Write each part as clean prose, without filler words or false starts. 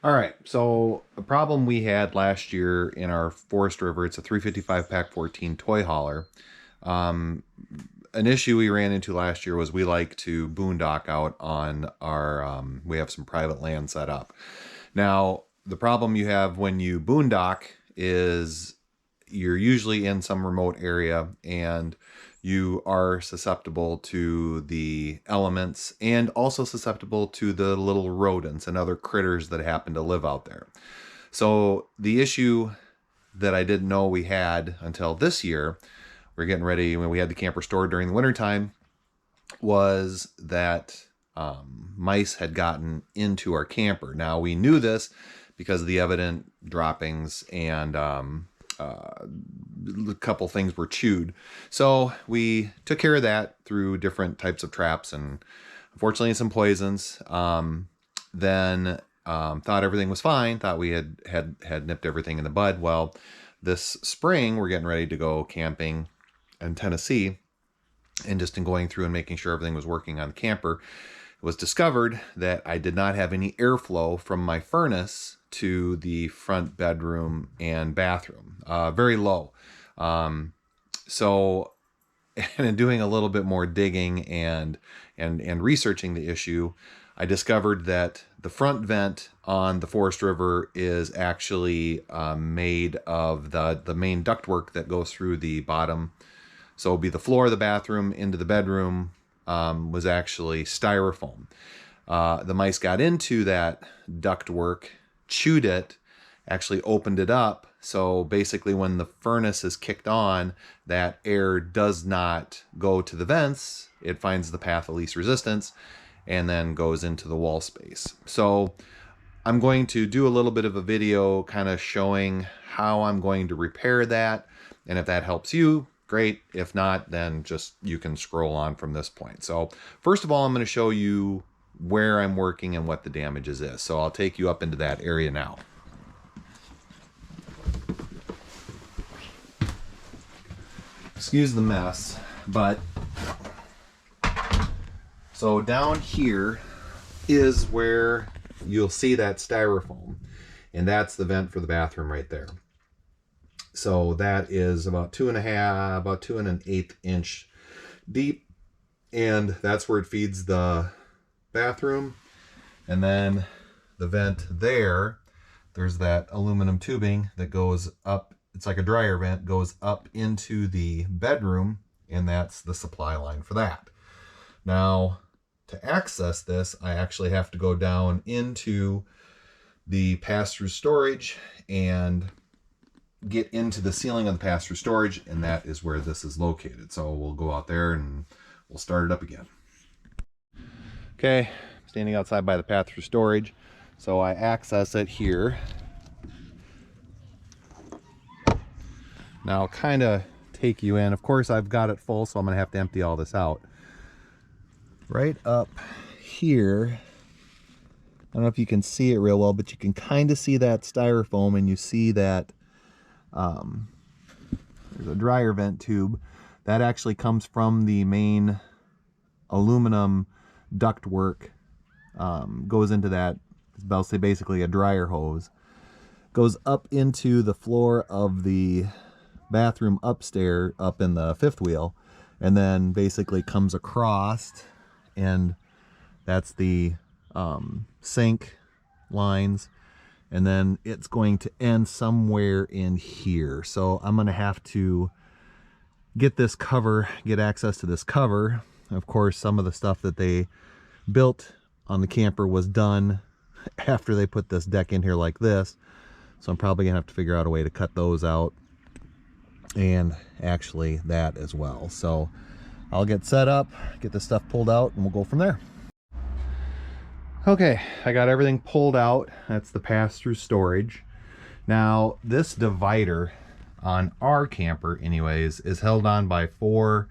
All right, so a problem we had last year in our Forest River, it's a 355 Pack 14 toy hauler. Um, an issue we ran into last year was we like to boondock out on our, we have some private land set up. Now, the problem you have when you boondock is you're usually in some remote area and you are susceptible to the elements and also susceptible to the little rodents and other critters that happen to live out there. So the issue that I didn't know we had until this year, we're getting ready when we had the camper stored during the wintertime, was that mice had gotten into our camper. Now we knew this because of the evident droppings and a couple things were chewed. So we took care of that through different types of traps and unfortunately some poisons. Then thought everything was fine, thought we had nipped everything in the bud. Well, this spring we're getting ready to go camping in Tennessee, and just in going through and making sure everything was working on the camper, it was discovered that I did not have any airflow from my furnace to the front bedroom and bathroom, very low. So, and in doing a little bit more digging and researching the issue, I discovered that the front vent on the Forest River is actually made of the main ductwork that goes through the bottom. So it'll be the floor of the bathroom into the bedroom, was actually styrofoam. The mice got into that ductwork, chewed it, actually opened it up. So basically when the furnace is kicked on, that air does not go to the vents. It finds the path of least resistance and then goes into the wall space. So I'm going to do a little bit of a video kind of showing how I'm going to repair that. And if that helps you, great. If not, then just you can scroll on from this point. So first of all, I'm going to show you where I'm working and what the damages is. So I'll take you up into that area now. Excuse the mess, but so down here is where you'll see that styrofoam, and that's the vent for the bathroom right there. So that is about 2.1/8 inch deep, and that's where it feeds the bathroom. And then the vent there's that aluminum tubing that goes up. It's like a dryer vent, goes up into the bedroom, and that's the supply line for that. Now, to access this, I actually have to go down into the pass-through storage and get into the ceiling of the pass-through storage, and that is where this is located. So we'll go out there and we'll start it up again. Okay, standing outside by the pass-through storage. So I access it here. Now I'll kind of take you in. Of course, I've got it full, so I'm going to have to empty all this out. Right up here, I don't know if you can see it real well, but you can kind of see that styrofoam, and you see that there's a dryer vent tube. That actually comes from the main aluminum ductwork, goes into that, it's basically a dryer hose, goes up into the floor of the bathroom upstairs, up in the fifth wheel, and then basically comes across, and that's the sink lines, and then it's going to end somewhere in here. So I'm going to have to get this cover, get access to this cover. Of course, some of the stuff that they built on the camper was done after they put this deck in here like this. So I'm probably gonna have to figure out a way to cut those out, and actually that as well. So I'll get set up, get this stuff pulled out, and we'll go from there. Okay, I got everything pulled out. That's the pass-through storage. Now, this divider on our camper anyways is held on by four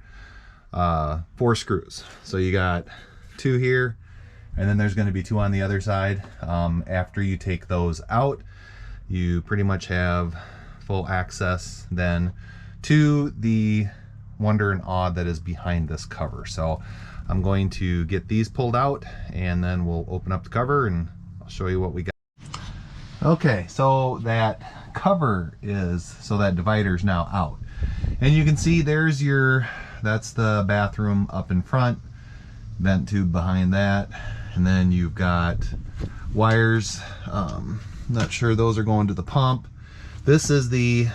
screws. So you got two here, and then there's going to be two on the other side. After you take those out, you pretty much have full access then to the wonder and awe that is behind this cover. So I'm going to get these pulled out, and then we'll open up the cover and I'll show you what we got. Okay, so that cover is, so that divider's now out. And you can see there's that's the bathroom up in front, vent tube behind that, and then you've got wires. Not sure those are going to the pump. This is the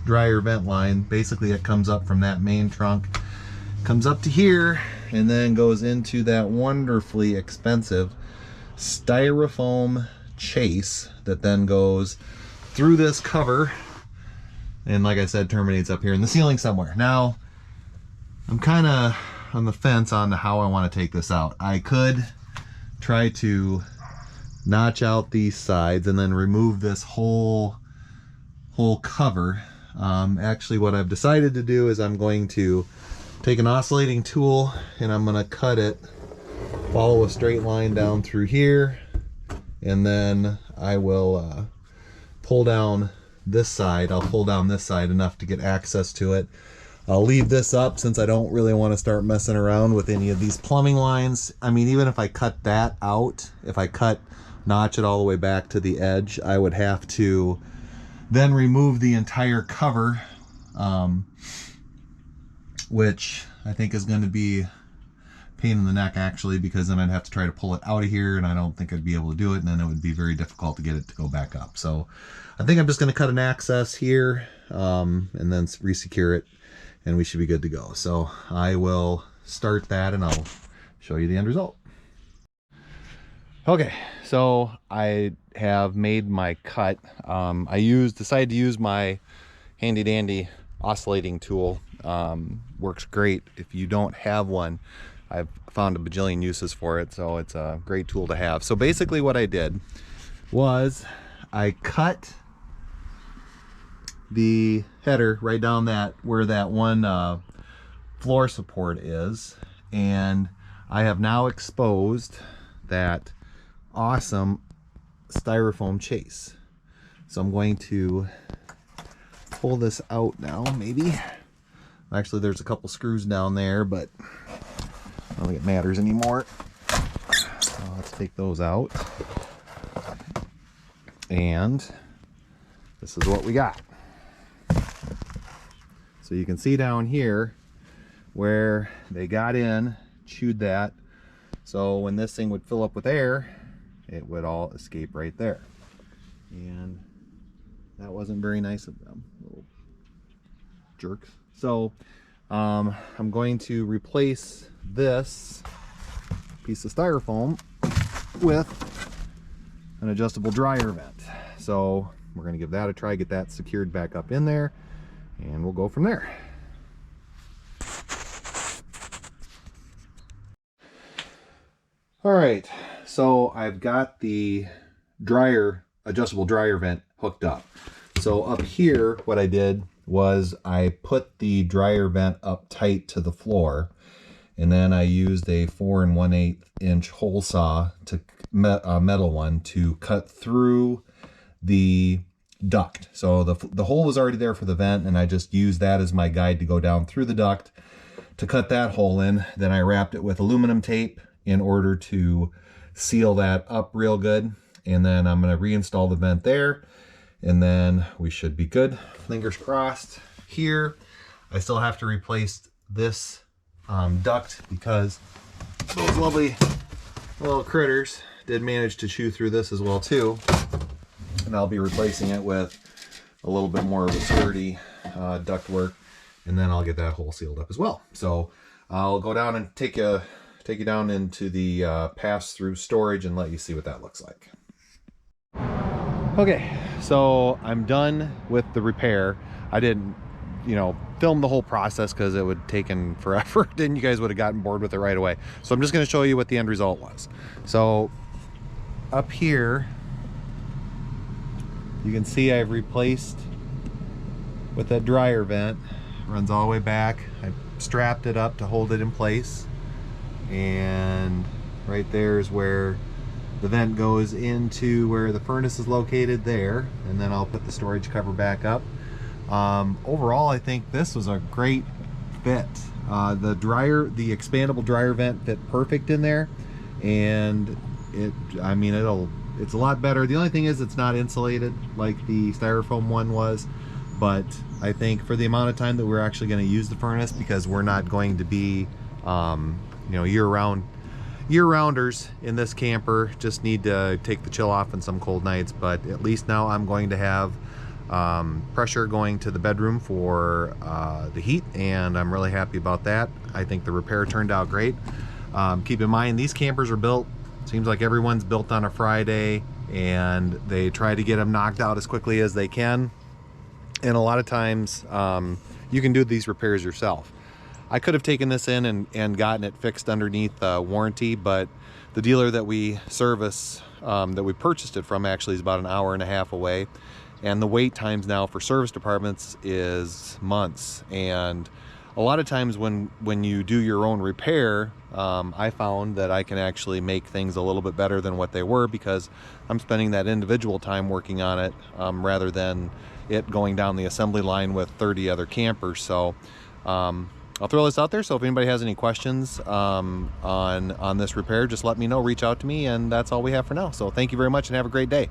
dryer vent line. Basically it comes up from that main trunk, comes up to here, and then goes into that wonderfully expensive styrofoam chase that then goes through this cover and, like I said, terminates up here in the ceiling somewhere. Now I'm kind of on the fence on how I want to take this out. I could try to notch out these sides and then remove this whole cover. Actually what I've decided to do is I'm going to take an oscillating tool and I'm going to cut it, follow a straight line down through here, and then I will pull down this side. I'll pull down this side enough to get access to it. I'll leave this up since I don't really want to start messing around with any of these plumbing lines. I mean, even if I cut that out, if I notch it all the way back to the edge, I would have to then remove the entire cover, which I think is going to be pain in the neck actually, because then I'd have to try to pull it out of here and I don't think I'd be able to do it, and then it would be very difficult to get it to go back up. So I think I'm just going to cut an access here and then resecure it, and we should be good to go. So I will start that and I'll show you the end result. Okay, so I have made my cut. I decided to use my handy dandy oscillating tool. Works great if you don't have one. I've found a bajillion uses for it, so it's a great tool to have. So basically what I did was I cut the header right down where that one floor support is, and I have now exposed that awesome styrofoam chase. So I'm going to pull this out now, maybe. Actually, there's a couple screws down there, but I don't think it matters anymore. So let's take those out. And this is what we got. So you can see down here where they got in, chewed that. So when this thing would fill up with air, it would all escape right there. And that wasn't very nice of them, little jerks. So I'm going to replace this piece of styrofoam with an adjustable dryer vent. So we're going to give that a try, get that secured back up in there, and we'll go from there. All right, so I've got the adjustable dryer vent hooked up. So up here, what I did was I put the dryer vent up tight to the floor, and then I used a 4 1/8 inch hole saw, metal one, to cut through the duct. So the hole was already there for the vent, and I just used that as my guide to go down through the duct to cut that hole in. Then I wrapped it with aluminum tape in order to seal that up real good, and then I'm going to reinstall the vent there, and then we should be good. Fingers crossed. Here I still have to replace this duct because those lovely little critters did manage to chew through this as well too, and I'll be replacing it with a little bit more of a sturdy duct work, and then I'll get that hole sealed up as well. So I'll go down and take you down into the pass-through storage and let you see what that looks like. Okay, so I'm done with the repair. I didn't, film the whole process because it would have taken forever, and you guys would have gotten bored with it right away. So I'm just going to show you what the end result was. So up here, you can see I've replaced with that dryer vent. It runs all the way back. I strapped it up to hold it in place, and right there is where the vent goes into where the furnace is located there, and then I'll put the storage cover back up. Overall, I think this was a great fit. The expandable dryer vent fit perfect in there, and it'll it's a lot better. The only thing is it's not insulated like the styrofoam one was, but I think for the amount of time that we're actually going to use the furnace, because we're not going to be you know, year-rounders in this camper, just need to take the chill off in some cold nights. But at least now I'm going to have pressure going to the bedroom for the heat, and I'm really happy about that. I think the repair turned out great. Keep in mind, these campers are built, seems like everyone's built on a Friday, and they try to get them knocked out as quickly as they can. And a lot of times you can do these repairs yourself. I could have taken this in and gotten it fixed underneath warranty, but the dealer that we service, that we purchased it from, actually is about an hour and a half away. And the wait times now for service departments is months. And a lot of times when you do your own repair, I found that I can actually make things a little bit better than what they were, because I'm spending that individual time working on it, rather than it going down the assembly line with 30 other campers. So I'll throw this out there, so if anybody has any questions on this repair, just let me know, reach out to me, and that's all we have for now. So thank you very much and have a great day.